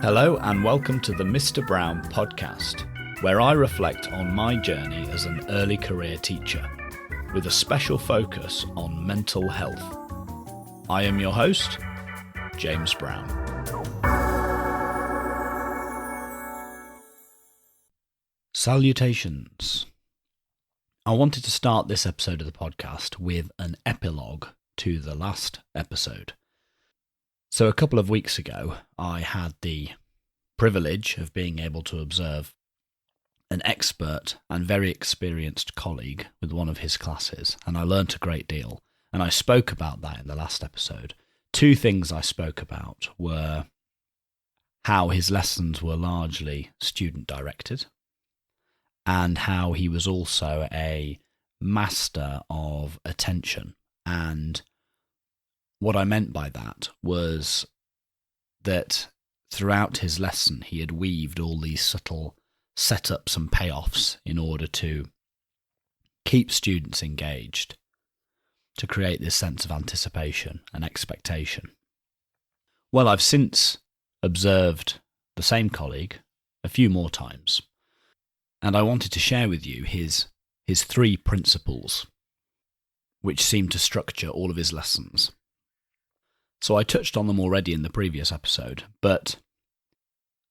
Hello and welcome to the Mr. Brown podcast, where I reflect on my journey as an early career teacher, with a special focus on mental health. I am your host, James Brown. Salutations. I wanted to start this episode of the podcast with an epilogue to the last episode. So a couple of weeks ago, I had the privilege of being able to observe an expert and very experienced colleague with one of his classes, and I learnt a great deal, and I spoke about that in the last episode. Two things I spoke about were how his lessons were largely student-directed, and how he was also a master of attention. And what I meant by that was that throughout his lesson, he had weaved all these subtle setups and payoffs in order to keep students engaged, to create this sense of anticipation and expectation. Well, I've since observed the same colleague a few more times, and I wanted to share with you his three principles, which seem to structure all of his lessons. So I touched on them already in the previous episode, but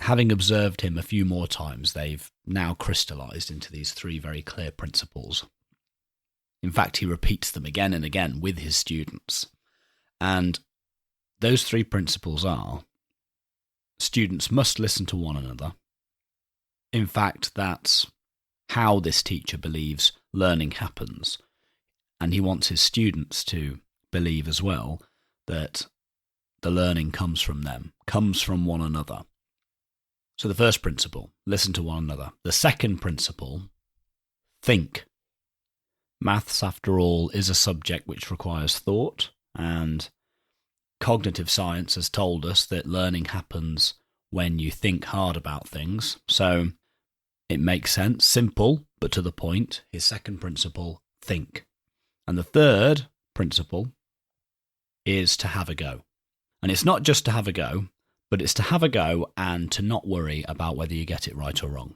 having observed him a few more times, they've now crystallized into these three very clear principles. In fact, he repeats them again and again with his students. And those three principles are: students must listen to one another. In fact, that's how this teacher believes learning happens. And he wants his students to believe as well that the learning comes from them, comes from one another. So the first principle, listen to one another. The second principle, think. Maths, after all, is a subject which requires thought, and cognitive science has told us that learning happens when you think hard about things. So it makes sense, simple, but to the point. His second principle, think. And the third principle is to have a go. And it's not just to have a go, but it's to have a go and to not worry about whether you get it right or wrong.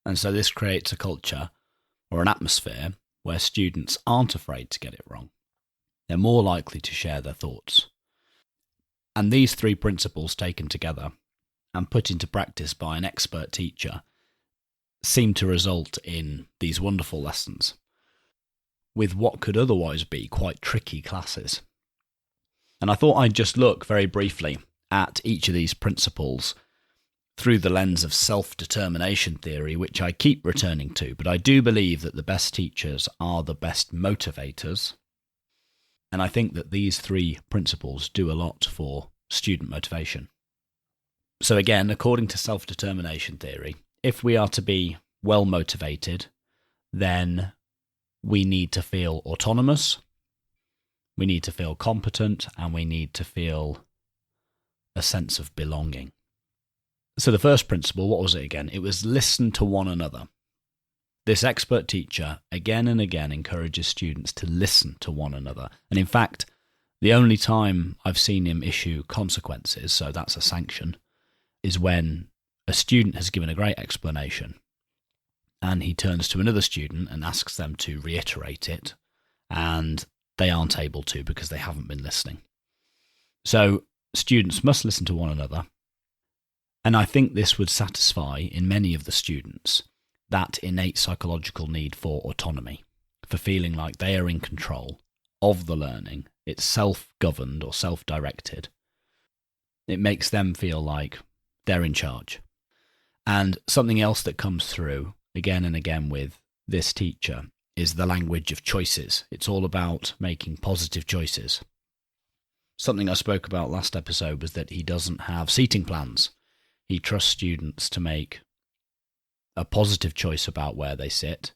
And so this creates a culture or an atmosphere where students aren't afraid to get it wrong. They're more likely to share their thoughts. And these three principles taken together and put into practice by an expert teacher seem to result in these wonderful lessons with what could otherwise be quite tricky classes. And I thought I'd just look very briefly at each of these principles through the lens of self-determination theory, which I keep returning to, but I do believe that the best teachers are the best motivators. And I think that these three principles do a lot for student motivation. So again, according to self-determination theory, if we are to be well motivated, then we need to feel autonomous, we need to feel competent, and we need to feel a sense of belonging. So the first principle, what was it again? It was listen to one another. This expert teacher again and again encourages students to listen to one another. And in fact, the only time I've seen him issue consequences, so that's a sanction, is when a student has given a great explanation and he turns to another student and asks them to reiterate it, and they aren't able to because they haven't been listening. So students must listen to one another, and I think this would satisfy in many of the students that innate psychological need for autonomy, for feeling like they are in control of the learning. It's self-governed or self-directed. It makes them feel like they're in charge. And something else that comes through again and again with this teacher is the language of choices. It's all about making positive choices. Something I spoke about last episode was that he doesn't have seating plans. He trusts students to make a positive choice about where they sit.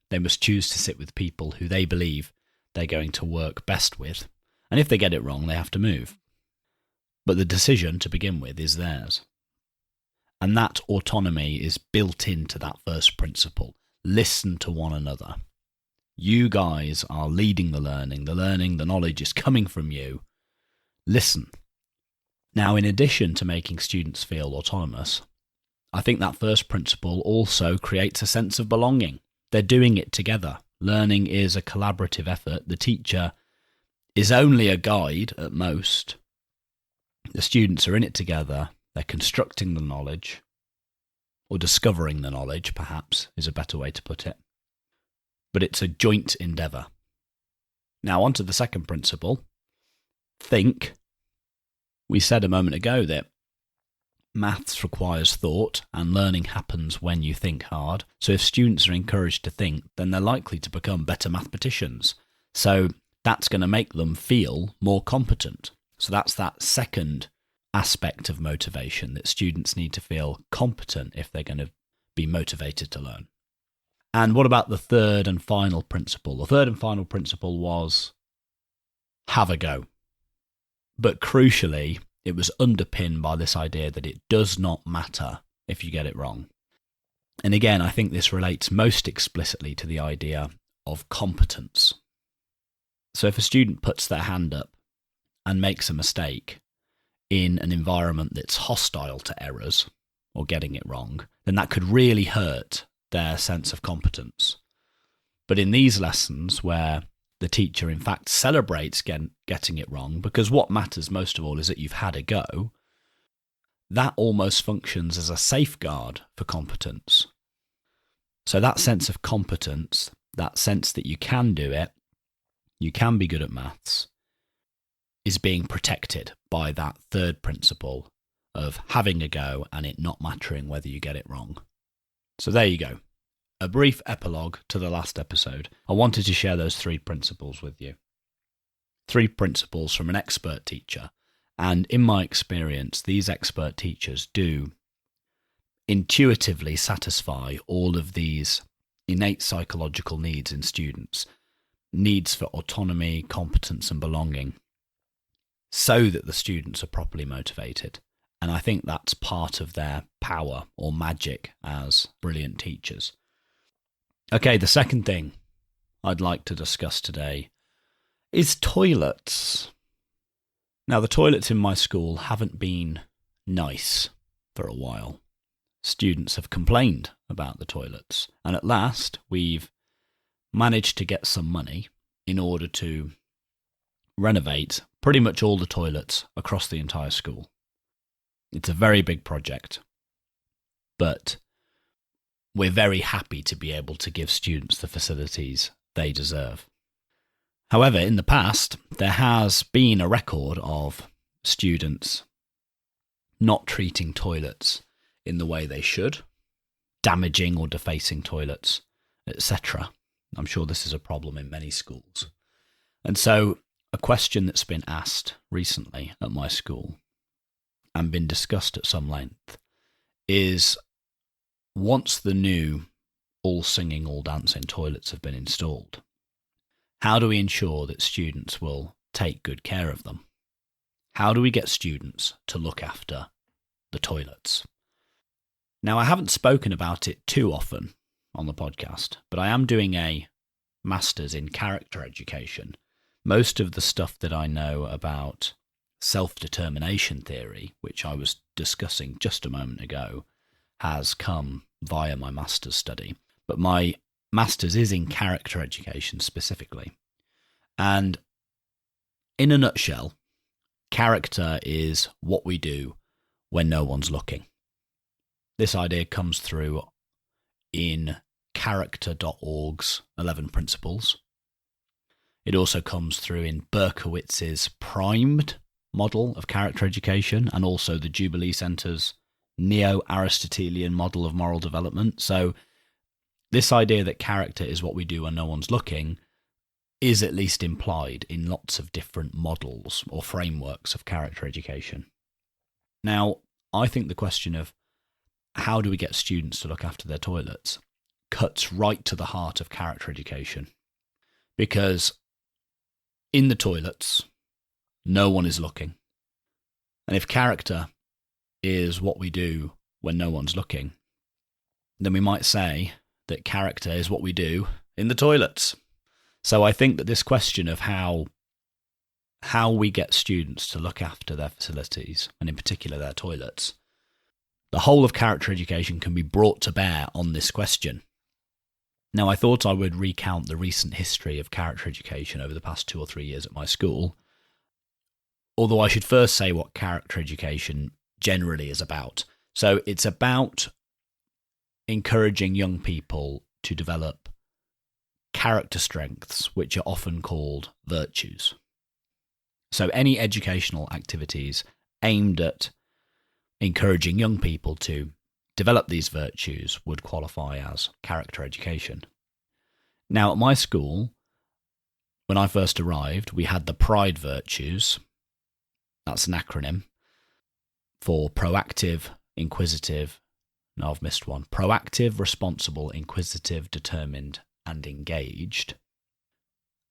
They must choose to sit with people who they believe they're going to work best with. And if they get it wrong, they have to move. But the decision to begin with is theirs. And that autonomy is built into that first principle. Listen to one another. You guys are leading the learning, the knowledge is coming from you. Listen. Now, in addition to making students feel autonomous, I think that first principle also creates a sense of belonging. They're doing it together. Learning is a collaborative effort. The teacher is only a guide at most. The students are in it together. They're constructing the knowledge, or discovering the knowledge, perhaps, is a better way to put it. But it's a joint endeavour. Now, on to the second principle. Think. We said a moment ago that maths requires thought, and learning happens when you think hard. So if students are encouraged to think, then they're likely to become better mathematicians. So that's going to make them feel more competent. So that's that second aspect of motivation, that students need to feel competent if they're going to be motivated to learn. And what about the third and final principle? The third and final principle was have a go. But crucially, it was underpinned by this idea that it does not matter if you get it wrong. And again, I think this relates most explicitly to the idea of competence. So if a student puts their hand up and makes a mistake in an environment that's hostile to errors or getting it wrong, then that could really hurt their sense of competence. But in these lessons where the teacher in fact celebrates getting it wrong, because what matters most of all is that you've had a go, that almost functions as a safeguard for competence. So that sense of competence, that sense that you can do it, you can be good at maths, is being protected by that third principle of having a go and it not mattering whether you get it wrong. So there you go. A brief epilogue to the last episode. I wanted to share those three principles with you. Three principles from an expert teacher. And in my experience, these expert teachers do intuitively satisfy all of these innate psychological needs in students. Needs for autonomy, competence and belonging, so that the students are properly motivated. And I think that's part of their power or magic as brilliant teachers. Okay, the second thing I'd like to discuss today is toilets. Now, the toilets in my school haven't been nice for a while. Students have complained about the toilets, and at last we've managed to get some money in order to renovate pretty much all the toilets across the entire school. It's a very big project, but we're very happy to be able to give students the facilities they deserve. However, in the past, there has been a record of students not treating toilets in the way they should, damaging or defacing toilets, etc. I'm sure this is a problem in many schools. And so a question that's been asked recently at my school and been discussed at some length is, once the new all singing, all dancing toilets have been installed, how do we ensure that students will take good care of them? How do we get students to look after the toilets? Now, I haven't spoken about it too often on the podcast, but I am doing a master's in character education. Most of the stuff that I know about self-determination theory, which I was discussing just a moment ago, has come via my master's study. But my master's is in character education specifically. And in a nutshell, character is what we do when no one's looking. This idea comes through in character.org's 11 Principles. It also comes through in Berkowitz's primed model of character education, and also the Jubilee Centre's neo-Aristotelian model of moral development. So this idea that character is what we do when no one's looking is at least implied in lots of different models or frameworks of character education. Now, I think the question of how do we get students to look after their toilets cuts right to the heart of character education. Because in the toilets, no one is looking. And if character is what we do when no one's looking, then we might say that character is what we do in the toilets. So I think that this question of how how we get students to look after their facilities, and in particular their toilets, the whole of character education can be brought to bear on this question. Now, I thought I would recount the recent history of character education over the past 2 or 3 years at my school, although I should first say what character education generally is about. So it's about encouraging young people to develop character strengths, which are often called virtues. So any educational activities aimed at encouraging young people to develop these virtues would qualify as character education. Now, at my school, when I first arrived, we had the Pride virtues. That's an acronym for proactive, inquisitive, no, I've missed one. Proactive, responsible, inquisitive, determined, and engaged.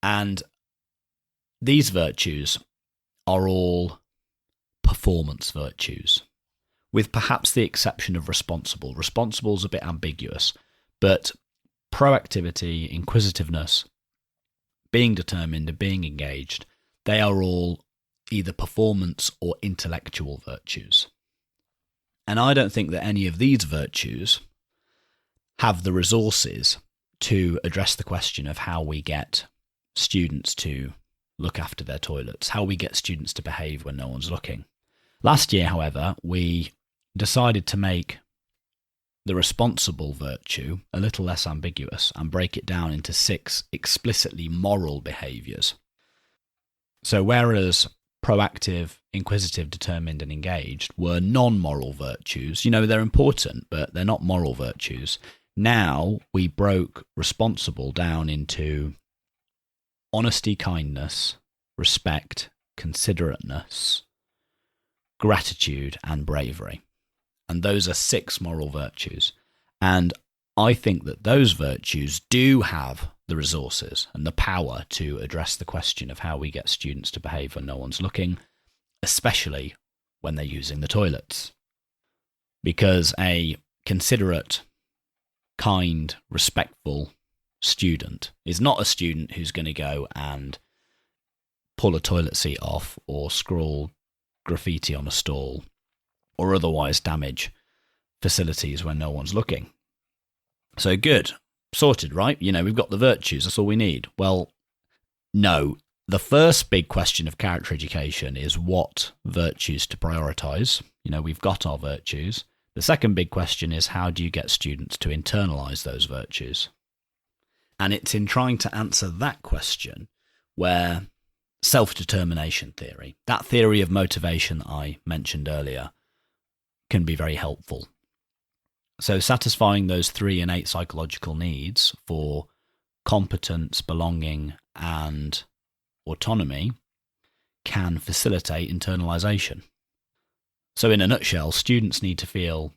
And these virtues are all performance virtues, with perhaps the exception of responsible. Responsible is a bit ambiguous, but proactivity, inquisitiveness, being determined, and being engaged, they are all either performance or intellectual virtues. And I don't think that any of these virtues have the resources to address the question of how we get students to look after their toilets, how we get students to behave when no one's looking. Last year, however, we decided to make the responsible virtue a little less ambiguous and break it down into 6 explicitly moral behaviours. So whereas proactive, inquisitive, determined, and engaged were non-moral virtues, they're important, but they're not moral virtues. Now we broke responsible down into honesty, kindness, respect, considerateness, gratitude, and bravery. And those are 6 moral virtues. And I think that those virtues do have the resources and the power to address the question of how we get students to behave when no one's looking, especially when they're using the toilets. Because a considerate, kind, respectful student is not a student who's going to go and pull a toilet seat off or scrawl graffiti on a stall or otherwise damage facilities when no one's looking. So good. Sorted, right? We've got the virtues. That's all we need. Well, no. The first big question of character education is what virtues to prioritise. We've got our virtues. The second big question is how do you get students to internalise those virtues? And it's in trying to answer that question where self-determination theory, that theory of motivation I mentioned earlier, can be very helpful. So satisfying those 3 innate psychological needs for competence, belonging, and autonomy can facilitate internalization. So in a nutshell, students need to feel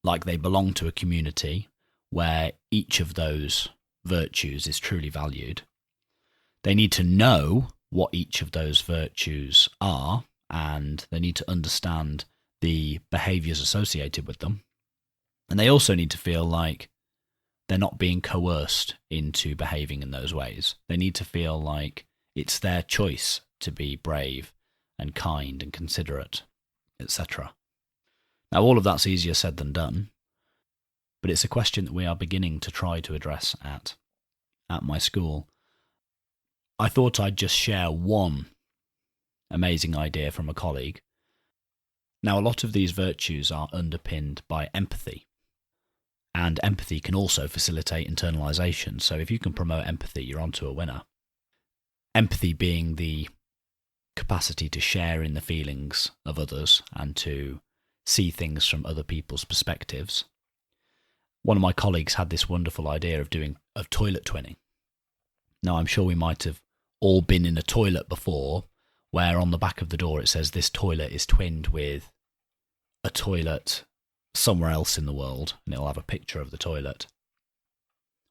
like they belong to a community where each of those virtues is truly valued. They need to know what each of those virtues are, and they need to understand the behaviours associated with them. And they also need to feel like they're not being coerced into behaving in those ways. They need to feel like it's their choice to be brave and kind and considerate, etc. Now, all of that's easier said than done, but it's a question that we are beginning to try to address at my school. I thought I'd just share one amazing idea from a colleague. Now, a lot of these virtues are underpinned by empathy. And empathy can also facilitate internalization. So if you can promote empathy, you're onto a winner. Empathy being the capacity to share in the feelings of others and to see things from other people's perspectives. One of my colleagues had this wonderful idea of toilet twinning. Now, I'm sure we might have all been in a toilet before where on the back of the door it says this toilet is twinned with a toilet somewhere else in the world, and it'll have a picture of the toilet.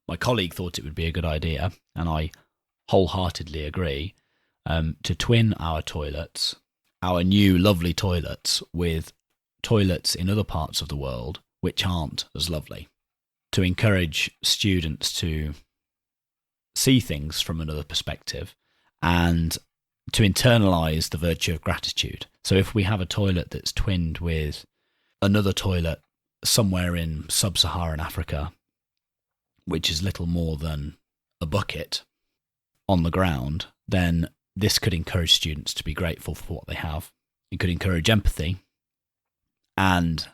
My colleague thought it would be a good idea, and I wholeheartedly agree, to twin our toilets, our new lovely toilets, with toilets in other parts of the world which aren't as lovely, to encourage students to see things from another perspective and to internalize the virtue of gratitude. So if we have a toilet that's twinned with another toilet somewhere in sub-Saharan Africa, which is little more than a bucket on the ground, then this could encourage students to be grateful for what they have. It could encourage empathy and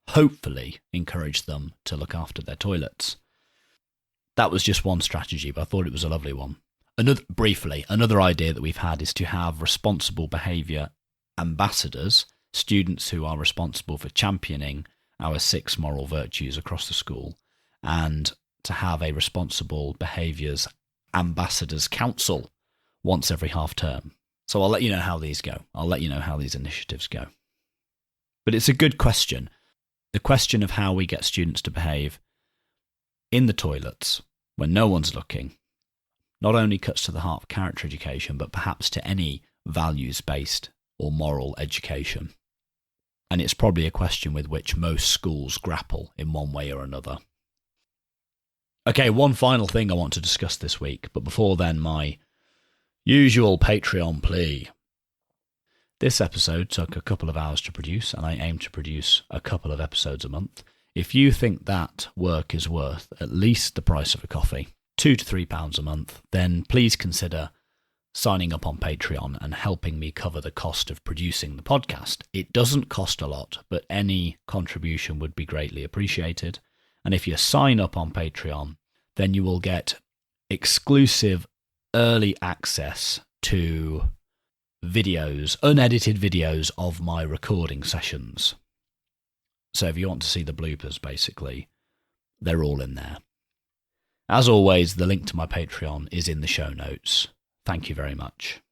hopefully encourage them to look after their toilets. That was just one strategy, but I thought it was a lovely one. Another idea that we've had is to have responsible behaviour ambassadors, students who are responsible for championing our 6 moral virtues across the school, and to have a responsible behaviours ambassadors council once every half term. So I'll let you know how these go. I'll let you know how these initiatives go. But it's a good question. The question of how we get students to behave in the toilets when no one's looking not only cuts to the heart of character education, but perhaps to any values-based or moral education. And it's probably a question with which most schools grapple in one way or another. Okay, one final thing I want to discuss this week, but before then, my usual Patreon plea. This episode took a couple of hours to produce, and I aim to produce a couple of episodes a month. If you think that work is worth at least the price of a coffee, £2 to £3 a month, then please consider signing up on Patreon and helping me cover the cost of producing the podcast. It doesn't cost a lot, but any contribution would be greatly appreciated. And if you sign up on Patreon, then you will get exclusive early access to videos, unedited videos of my recording sessions. So if you want to see the bloopers, basically, they're all in there. As always, the link to my Patreon is in the show notes. Thank you very much.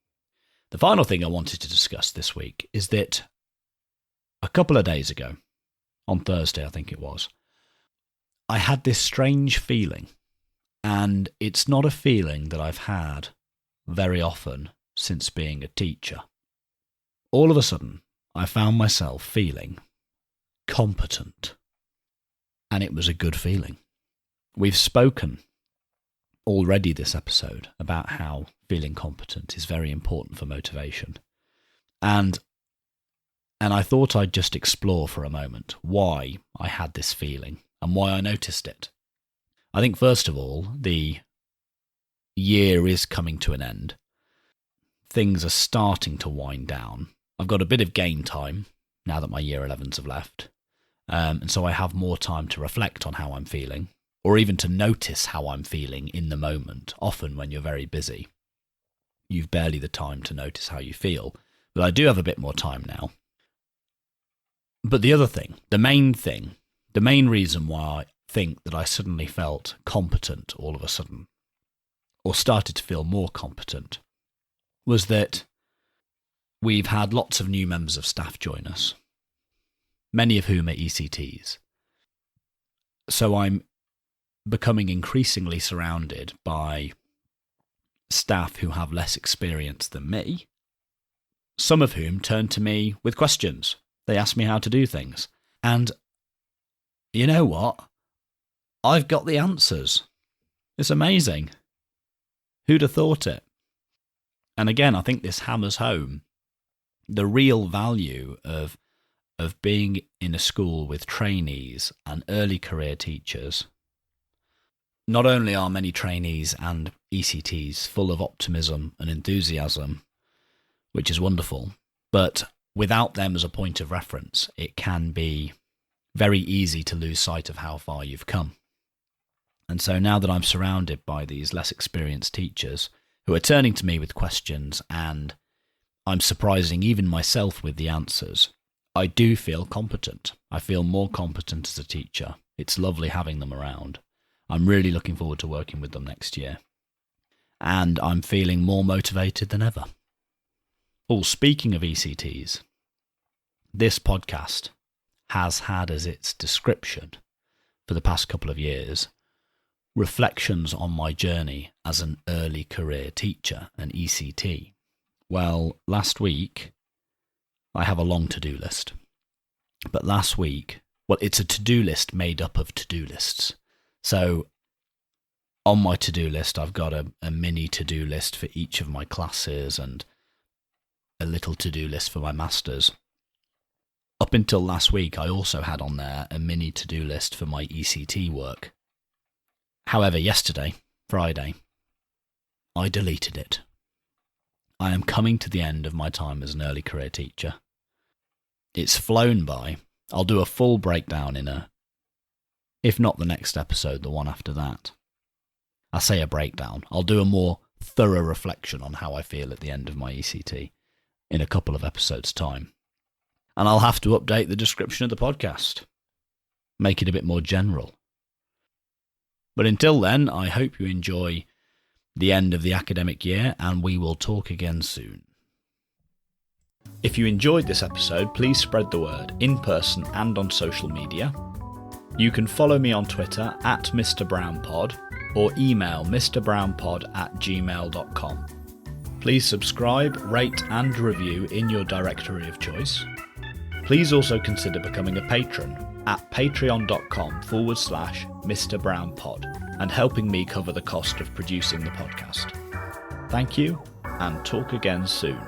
The final thing I wanted to discuss this week is that a couple of days ago, on Thursday I think it was, I had this strange feeling, and it's not a feeling that I've had very often since being a teacher. All of a sudden, I found myself feeling competent, and it was a good feeling. We've spoken already this episode about how feeling competent is very important for motivation. And I thought I'd just explore for a moment why I had this feeling and why I noticed it. I think, first of all, the year is coming to an end. Things are starting to wind down. I've got a bit of game time now that my year 11s have left. And so I have more time to reflect on how I'm feeling, or even to notice how I'm feeling in the moment. Often when you're very busy, you've barely the time to notice how you feel. But I do have a bit more time now. But the other thing, the main reason why I think that I suddenly felt competent all of a sudden, or started to feel more competent, was that we've had lots of new members of staff join us, many of whom are ECTs. So I'm becoming increasingly surrounded by staff who have less experience than me, some of whom turn to me with questions. They ask me how to do things. And you know what? I've got the answers. It's amazing. Who'd have thought it? And again, I think this hammers home the real value of being in a school with trainees and early career teachers. Not only are many trainees and ECTs full of optimism and enthusiasm, which is wonderful, but without them as a point of reference, it can be very easy to lose sight of how far you've come. And so now that I'm surrounded by these less experienced teachers who are turning to me with questions, and I'm surprising even myself with the answers, I do feel competent. I feel more competent as a teacher. It's lovely having them around. I'm really looking forward to working with them next year. And I'm feeling more motivated than ever. Oh, speaking of ECTs, this podcast has had as its description for the past couple of years reflections on my journey as an early career teacher, an ECT. Well, last week, I have a long to-do list. But last week, well, it's a to-do list made up of to-do lists. So on my to-do list, I've got a mini to-do list for each of my classes and a little to-do list for my masters. Up until last week, I also had on there a mini to-do list for my ECT work. However, yesterday, Friday, I deleted it. I am coming to the end of my time as an early career teacher. It's flown by. I'll do a full breakdown if not the next episode, the one after that. I say a breakdown. I'll do a more thorough reflection on how I feel at the end of my ECT in a couple of episodes' time. And I'll have to update the description of the podcast. Make it a bit more general. But until then, I hope you enjoy the end of the academic year, and we will talk again soon. If you enjoyed this episode, please spread the word in person and on social media. You can follow me on Twitter @MrBrownPod or email mrbrownpod@gmail.com. Please subscribe, rate and review in your directory of choice. Please also consider becoming a patron at patreon.com/MrBrownPod and helping me cover the cost of producing the podcast. Thank you, and talk again soon.